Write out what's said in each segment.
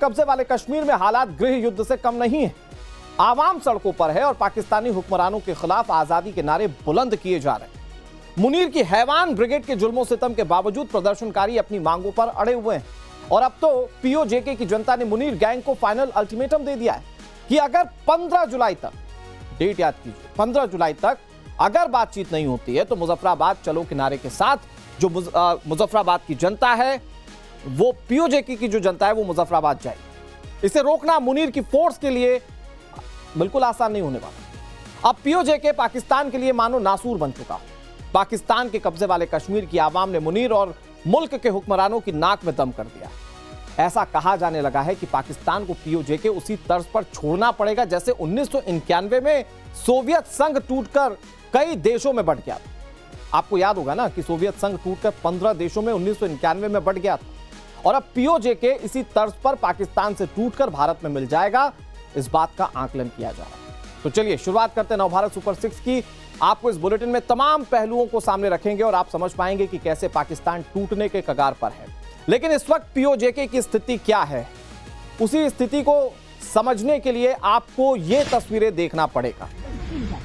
कब्जे वाले कश्मीर में हालात गृह युद्ध से कम नहीं है। आवाम सड़कों पर है और पाकिस्तानी हुक्मरानों के खिलाफ आजादी के नारे बुलंद किए जा रहे हैं। मुनीर की हैवान ब्रिगेड के जुल्मों सितम के बावजूद प्रदर्शनकारी अपनी मांगों पर अड़े हुए हैं और अब तो पीओजेके की जनता ने मुनीर गैंग को फाइनल अल्टीमेटम दे दिया है कि अगर 15 जुलाई तक, डेट याद कीजिए, 15 जुलाई तक अगर बातचीत नहीं होती है तो मुजफ्फराबाद चलो किनारे के साथ जो मुजफ्फराबाद की जनता है, वो पीओजेके की जो जनता है वो मुजफ्फराबाद जाएगी। इसे रोकना मुनीर की फोर्स के लिए बिल्कुल आसान नहीं होने वाला। अब पीओजेके पाकिस्तान के लिए मानो नासूर बन चुका हो। पाकिस्तान के कब्जे वाले कश्मीर की आवाम ने मुनीर और मुल्क के हुक्मरानों की नाक में दम कर दिया। ऐसा कहा जाने लगा है कि पाकिस्तान को पीओजेके उसी तर्ज पर छोड़ना पड़ेगा जैसे 1991 में सोवियत संघ टूटकर कई देशों में बंट गया था। आपको याद होगा ना कि सोवियत संघ टूटकर 15 देशों में 1991 में बंट गया था और अब पीओजेके इसी तर्ज पर पाकिस्तान से टूटकर भारत में मिल जाएगा, इस बात का आकलन किया जा रहा है। तो चलिए शुरुआत करते हैं नवभारत सुपर 6 की। आपको इस बुलेटिन में तमाम पहलुओं को सामने रखेंगे और आप समझ पाएंगे कि कैसे पाकिस्तान टूटने के कगार पर है। लेकिन इस वक्त पीओजेके की स्थिति क्या है, उसी स्थिति को समझने के लिए आपको यह तस्वीरें देखना पड़ेगा।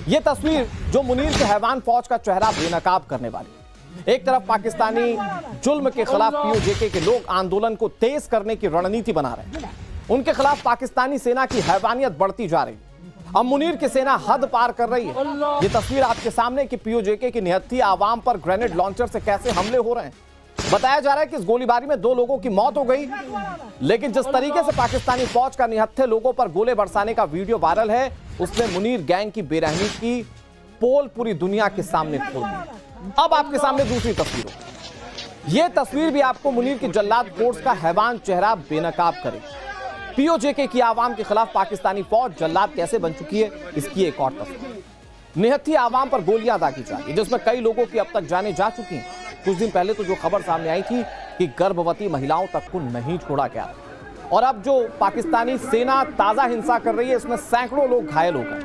यह तस्वीर जो मुनीर के हैवान फौज का चेहरा बेनकाब करने वाली है। एक तरफ पाकिस्तानी जुल्म के खिलाफ पीओजेके के लोग आंदोलन को तेज करने की रणनीति बना रहे हैं। उनके खिलाफ पाकिस्तानी सेना की हैवानियत बढ़ती जा रही है। अब मुनीर की सेना हद पार कर रही है। ये तस्वीर आपके सामने कि पीओजेके की निहत्थी आवाम पर ग्रेनेड लॉन्चर से कैसे हमले हो रहे हैं। बताया जा रहा है कि इस गोलीबारी में 2 लोगों की मौत हो गई, लेकिन जिस तरीके से पाकिस्तानी फौज का निहत्थे लोगों पर गोले बरसाने का वीडियो वायरल है, उसने मुनीर गैंग की बेरहमी की पोल पूरी दुनिया के सामने खोल दी। अब आपके सामने दूसरी तस्वीर हो। यह तस्वीर भी आपको मुनीर की जल्लाद फोर्स का हैवान चेहरा बेनकाब करेगी। पीओजेके की आवाम के खिलाफ पाकिस्तानी फौज जल्लाद कैसे बन चुकी है, इसकी एक और तस्वीर। निहत्थी आवाम पर गोलियां दागी जा रही है, जिसमें कई लोगों की अब तक जानें जा चुकी हैं। कुछ दिन पहले तो जो खबर सामने आई थी कि गर्भवती महिलाओं तक को नहीं छोड़ा गया, और अब जो पाकिस्तानी सेना ताजा हिंसा कर रही है, इसमें सैकड़ों लोग घायल हो गए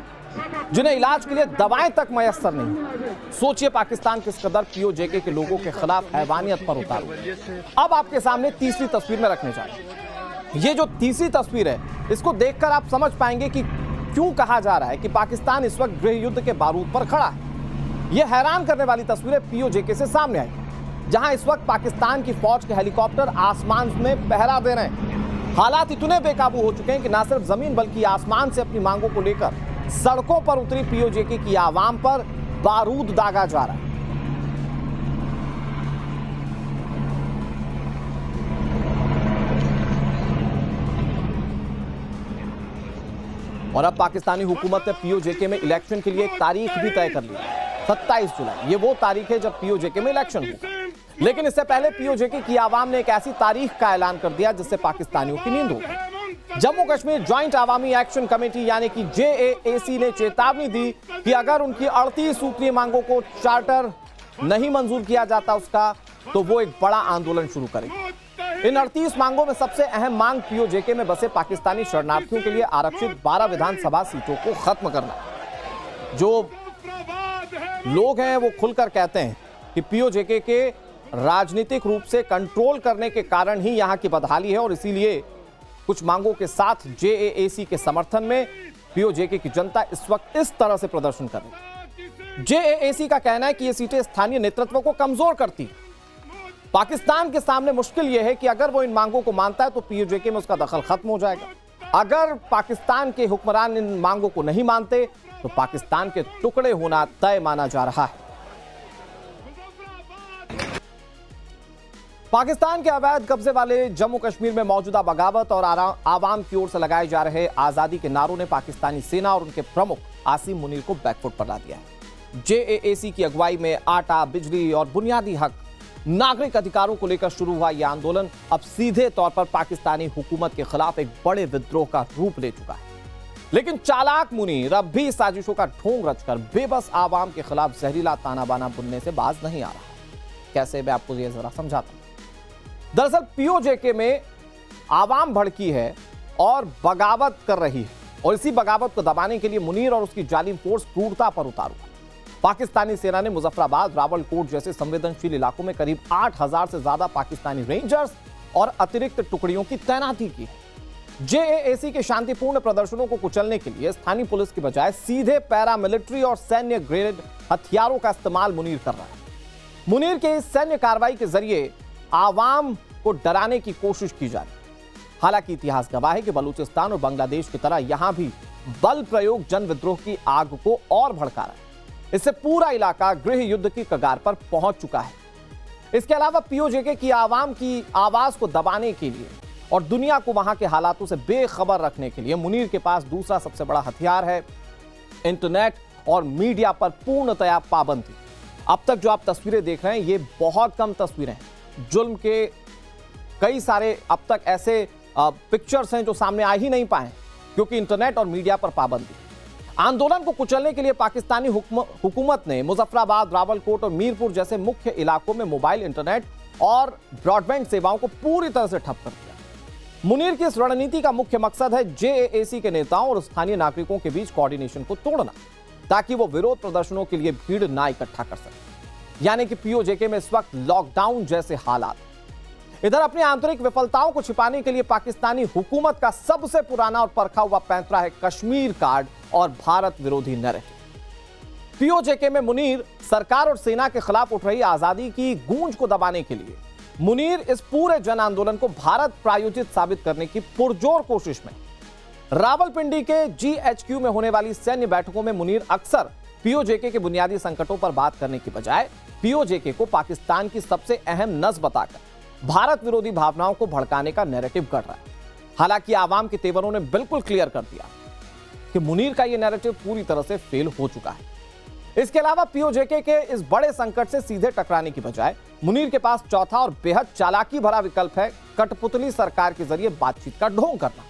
जिन्हें इलाज के लिए दवाएं तक मयसर नहीं। सोचिए पाकिस्तान किस कदर पीओजेके के लोगों के खिलाफ हैवानियत पर उतारू। अब आपके सामने तीसरी तस्वीर में रखने जा रहे हैं। ये जो तीसरी तस्वीर है, इसको देखकर आप समझ पाएंगे कि क्यों कहा जा रहा है कि पाकिस्तान इस वक्त गृह युद्ध के बारूद पर खड़ा है। यह हैरान करने वाली तस्वीरें पीओजेके से सामने आई, जहां इस वक्त पाकिस्तान की फौज के हेलीकॉप्टर आसमान में पहरा दे रहे हैं। हालात इतने बेकाबू हो चुके हैं कि न सिर्फ जमीन बल्कि आसमान से अपनी मांगों को लेकर सड़कों पर उतरी पीओजेके की आवाम पर बारूद दागा जा रहा है। और अब पाकिस्तानी हुकूमत ने पीओजेके में इलेक्शन के लिए एक तारीख भी तय कर ली है, 27 जुलाई। ये वो तारीख है जब पीओजेके में इलेक्शन होगा। लेकिन इससे पहले पीओजेके की आवाम ने एक ऐसी तारीख का ऐलान कर दिया जिससे पाकिस्तानियों की नींद हो गई। जम्मू कश्मीर ज्वाइंट अवामी एक्शन कमेटी यानी कि JAAC ने चेतावनी दी कि अगर उनकी 38 सूत्रीय मांगों को चार्टर नहीं मंजूर किया जाता उसका, तो वो एक बड़ा आंदोलन शुरू करेगी। इन 38 मांगों में सबसे अहम मांग पीओजेके में बसे पाकिस्तानी शरणार्थियों के लिए आरक्षित 12 विधानसभा सीटों को खत्म करना। जो लोग हैं वो खुलकर कहते हैं कि पीओजेके के राजनीतिक रूप से कंट्रोल करने के कारण ही यहां की बदहाली है और इसीलिए कुछ मांगों के साथ JAAC के समर्थन में पीओजेके की जनता इस वक्त इस तरह से प्रदर्शन कर रही है। JAAC का कहना है कि ये सीटें स्थानीय नेतृत्व को कमजोर करती हैं। पाकिस्तान के सामने मुश्किल यह है कि अगर वो इन मांगों को मानता है तो पीओजेके में उसका दखल खत्म हो जाएगा। अगर पाकिस्तान के हुक्मरान इन मांगों को नहीं मानते तो पाकिस्तान के टुकड़े होना तय माना जा रहा है। पाकिस्तान के अवैध कब्जे वाले जम्मू कश्मीर में मौजूदा बगावत और आवाम की ओर से लगाए जा रहे आजादी के नारों ने पाकिस्तानी सेना और उनके प्रमुख आसिम मुनीर को बैकफुट पर ला दिया है। JAAC की अगुवाई में आटा, बिजली और बुनियादी हक, नागरिक अधिकारों को लेकर शुरू हुआ यह आंदोलन अब सीधे तौर पर पाकिस्तानी हुकूमत के खिलाफ एक बड़े विद्रोह का रूप ले चुका है। लेकिन चालाक मुनीर अब भी साजिशों का ढोंग रचकर बेबस आवाम के खिलाफ जहरीला ताना बाना बुनने से बाज नहीं आ रहा। कैसे, मैं आपको ये जरा समझाता हूं। दरअसल पीओजेके में आवाम भड़की है और बगावत कर रही है, और इसी बगावत को दबाने के लिए मुनीर और उसकी जालिम फोर्स क्रूरता पर उतारू। पाकिस्तानी सेना ने मुजफ्फराबाद, रावलकोट जैसे संवेदनशील इलाकों में करीब 8000 से ज्यादा पाकिस्तानी रेंजर्स और अतिरिक्त टुकड़ियों की तैनाती की। जेएसी के शांतिपूर्ण प्रदर्शनों को कुचलने के लिए स्थानीय पुलिस की बजाय सीधे पैरामिलिट्री और सैन्य ग्रेड हथियारों का इस्तेमाल मुनीर कर रहा है। मुनीर के इस सैन्य कार्रवाई के जरिए आवाम को डराने की कोशिश की जा रही है। हालांकि इतिहास गवाह है कि बलूचिस्तान और बांग्लादेश की तरह यहां भी बल प्रयोग जन विद्रोह की आग को और भड़का रहा है। इससे पूरा इलाका गृह युद्ध की कगार पर पहुंच चुका है। इसके अलावा पीओजेके की आवाम की आवाज को दबाने के लिए और दुनिया को वहां के हालातों से बेखबर रखने के लिए मुनीर के पास दूसरा सबसे बड़ा हथियार है इंटरनेट और मीडिया पर पूर्णतया पाबंदी। अब तक जो आप तस्वीरें देख रहे हैं ये बहुत कम तस्वीरें हैं। जुल्म के कई सारे अब तक ऐसे पिक्चर्स हैं जो सामने आ ही नहीं पाए क्योंकि इंटरनेट और मीडिया पर पाबंदी। आंदोलन को कुचलने के लिए पाकिस्तानी हुकूमत ने मुजफ्फराबाद, रावलकोट और मीरपुर जैसे मुख्य इलाकों में मोबाइल, इंटरनेट और ब्रॉडबैंड सेवाओं को पूरी तरह से ठप कर दिया। मुनीर की इस रणनीति का मुख्य मकसद है जेएसी के नेताओं और स्थानीय नागरिकों के बीच कोऑर्डिनेशन को तोड़ना, ताकि वो विरोध प्रदर्शनों के लिए भीड़ ना इकट्ठा कर सके। यानी कि पीओजेके में इस वक्त लॉकडाउन जैसे हालात। इधर अपनी आंतरिक विफलताओं को छिपाने के लिए पाकिस्तानी हुकूमत का सबसे पुराना और परखा हुआ पैंतरा है कश्मीर कार्ड और भारत विरोधी नैरेटिव। पीओजेके में मुनीर सरकार और सेना के खिलाफ उठ रही आजादी की गूंज को दबाने के लिए मुनीर इस पूरे जन आंदोलन को भारत प्रायोजित साबित करने की पुरजोर कोशिश में। रावलपिंडी के जीएचक्यू में होने वाली सैन्य बैठकों में मुनीर अक्सर पीओजेके के बुनियादी संकटों पर बात करने की बजाय पीओजेके को पाकिस्तान की सबसे अहम नस बताकर भारत विरोधी भावनाओं को भड़काने का नैरेटिव कर रहा है। हालांकि आवाम के तेवरों ने बिल्कुल क्लियर कर दिया कि मुनीर का यह नैरेटिव पूरी तरह से फेल हो चुका है। इसके अलावा पीओजेके के इस बड़े संकट से सीधे टकराने की बजाय मुनीर के पास चौथा और बेहद चालाकी भरा विकल्प है कठपुतली सरकार के जरिए बातचीत का ढोंग करना।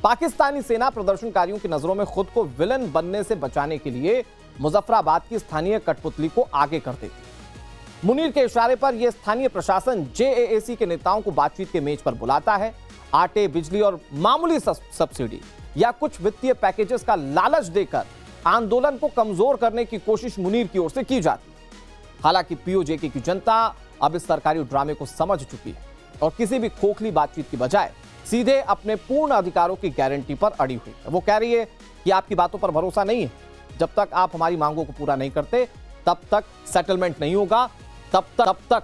पाकिस्तानी सेना प्रदर्शनकारियों की नजरों में खुद को विलन बनने से बचाने के लिए मुजफ्फराबाद की स्थानीय कठपुतली को आगे कर देती। मुनीर के इशारे पर यह स्थानीय प्रशासन जेएसी के नेताओं को बातचीत के मेज पर बुलाता है। आटे, बिजली और मामूली सब्सिडी या कुछ वित्तीय पैकेजेस का लालच देकर आंदोलन को कमजोर करने की कोशिश मुनीर की ओर से की जाती है। हालांकि पीओजेके की जनता अब इस सरकारी ड्रामे को समझ चुकी है और किसी भी खोखली बातचीत की बजाय सीधे अपने पूर्ण अधिकारों की गारंटी पर अड़ी हुई है। वो कह रही है कि आपकी बातों पर भरोसा नहीं है, जब तक आप हमारी मांगों को पूरा नहीं करते तब तक सेटलमेंट नहीं होगा, तब तक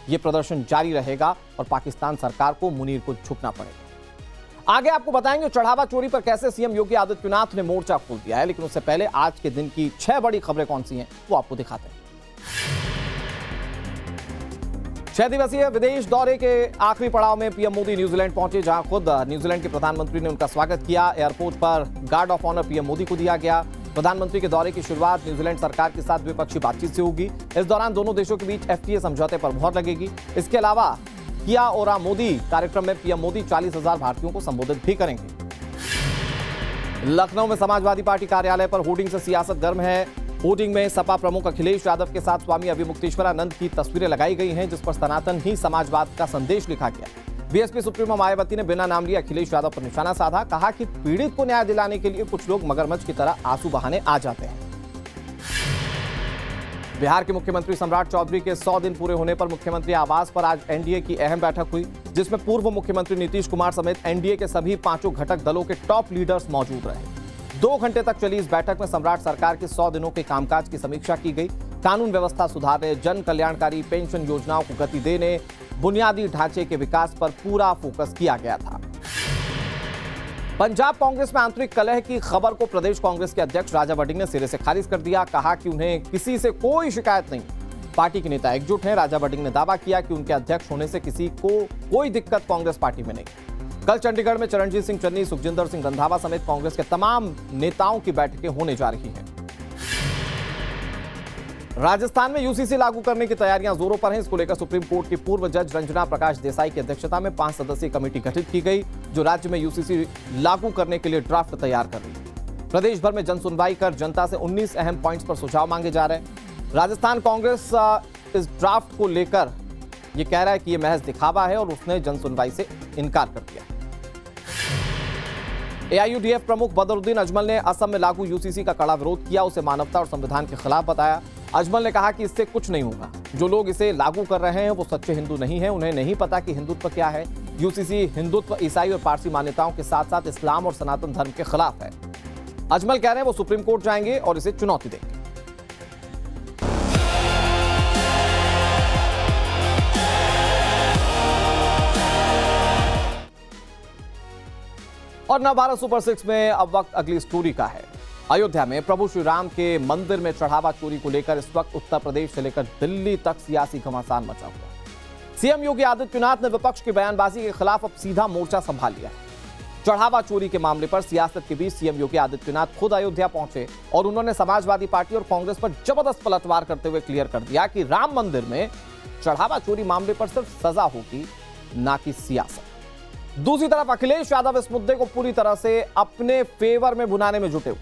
ये प्रदर्शन जारी रहेगा और पाकिस्तान सरकार को मुनीर को झुकना पड़ेगा। आगे आपको बताएंगे चढ़ावा चोरी पर कैसे सीएम योगी आदित्यनाथ ने मोर्चा खोल दिया है, लेकिन उससे पहले आज के दिन की 6 बड़ी खबरें कौन सी हैं वो आपको दिखाते हैं। 6 दिवसीय विदेश दौरे के आखिरी पड़ाव में पीएम मोदी न्यूजीलैंड पहुंचे, जहां खुद न्यूजीलैंड के प्रधानमंत्री ने उनका स्वागत किया। एयरपोर्ट पर guard of honour PM Modi को दिया गया। प्रधानमंत्री के दौरे की शुरुआत न्यूजीलैंड सरकार के साथ द्विपक्षीय बातचीत से होगी। इस दौरान दोनों देशों के बीच एफटीए समझौते पर मुहर लगेगी। इसके अलावा किया ओरा मोदी कार्यक्रम में पीएम मोदी 40,000 भारतीयों को संबोधित भी करेंगे। लखनऊ में समाजवादी पार्टी कार्यालय पर होर्डिंग से सियासत गर्म है। होर्डिंग में सपा प्रमुख अखिलेश यादव के साथ स्वामी अभिमुक्तेश्वरानंद की तस्वीरें लगाई गई हैं, जिस पर सनातन ही समाजवाद का संदेश लिखा गया। बीएसपी सुप्रीमो मायावती ने बिना नाम लिए अखिलेश यादव पर निशाना साधा। कहा कि पीड़ित को न्याय दिलाने के लिए कुछ लोग मगरमच्छ की तरह आंसू बहाने आ जाते हैं। बिहार के मुख्यमंत्री सम्राट चौधरी के 100 दिन पूरे होने पर मुख्यमंत्री आवास पर आज एनडीए की अहम बैठक हुई, जिसमें पूर्व मुख्यमंत्री नीतीश कुमार समेत एनडीए के सभी 5 घटक दलों के टॉप लीडर्स मौजूद रहे। 2 घंटे तक चली इस बैठक में सम्राट सरकार के 100 दिनों के कामकाज की समीक्षा की गई। कानून व्यवस्था सुधारने, जन कल्याणकारी पेंशन योजनाओं को गति देने, बुनियादी ढांचे के विकास पर पूरा फोकस किया गया था। पंजाब कांग्रेस में आंतरिक कलह की खबर को प्रदेश कांग्रेस के अध्यक्ष राजा वडिंग ने सिरे से खारिज कर दिया। कहा कि उन्हें किसी से कोई शिकायत नहीं, पार्टी के नेता एकजुट हैं। राजा वडिंग ने दावा किया कि उनके अध्यक्ष होने से किसी को कोई दिक्कत कांग्रेस पार्टी में नहीं। कल चंडीगढ़ में चरणजीत सिंह चन्नी, सुखजिंदर सिंह रंधावा समेत कांग्रेस के तमाम नेताओं की बैठकें होने जा रही हैं। राजस्थान में यूसीसी लागू करने की तैयारियां जोरों पर हैं। इसको लेकर सुप्रीम कोर्ट की पूर्व जज रंजना प्रकाश देसाई की अध्यक्षता में 5 सदस्यीय कमेटी गठित की गई, जो राज्य में यूसीसी लागू करने के लिए ड्राफ्ट तैयार कर रही है। प्रदेश भर में जन सुनवाई कर जनता से 19 अहम पॉइंट्स पर सुझाव मांगे जा रहे हैं। राजस्थान कांग्रेस इस ड्राफ्ट को लेकर यह कह रहा है कि यह महज दिखावा है और उसने जन सुनवाई से इनकार कर दिया। एआईयूडीएफ प्रमुख बदरुद्दीन अजमल ने असम में लागू यूसीसी का कड़ा विरोध किया, उसे मानवता और संविधान के खिलाफ बताया। अजमल ने कहा कि इससे कुछ नहीं होगा। जो लोग इसे लागू कर रहे हैं वो सच्चे हिंदू नहीं हैं, उन्हें नहीं पता कि हिंदुत्व क्या है। यूसीसी हिंदुत्व, ईसाई और पारसी मान्यताओं के साथ साथ इस्लाम और सनातन धर्म के खिलाफ है। अजमल कह रहे हैं वो सुप्रीम कोर्ट जाएंगे और इसे चुनौती देंगे। और नवभारत सुपर 6 में अब वक्त अगली स्टोरी का है। अयोध्या में प्रभु श्री राम के मंदिर में चढ़ावा चोरी को लेकर इस वक्त उत्तर प्रदेश से लेकर दिल्ली तक सियासी घमासान मचा हुआ है। सीएम योगी आदित्यनाथ ने विपक्ष की बयानबाजी के खिलाफ अब सीधा मोर्चा संभाल लिया है। चढ़ावा चोरी के मामले पर सियासत के बीच सीएम योगी आदित्यनाथ खुद अयोध्या पहुंचे और उन्होंने समाजवादी पार्टी और कांग्रेस पर जबरदस्त पलटवार करते हुए क्लियर कर दिया कि राम मंदिर में चढ़ावा चोरी मामले पर सिर्फ सजा होगी, ना कि सियासत। दूसरी तरफ अखिलेश यादव इस मुद्दे को पूरी तरह से अपने फेवर में भुनाने में जुटे हुए।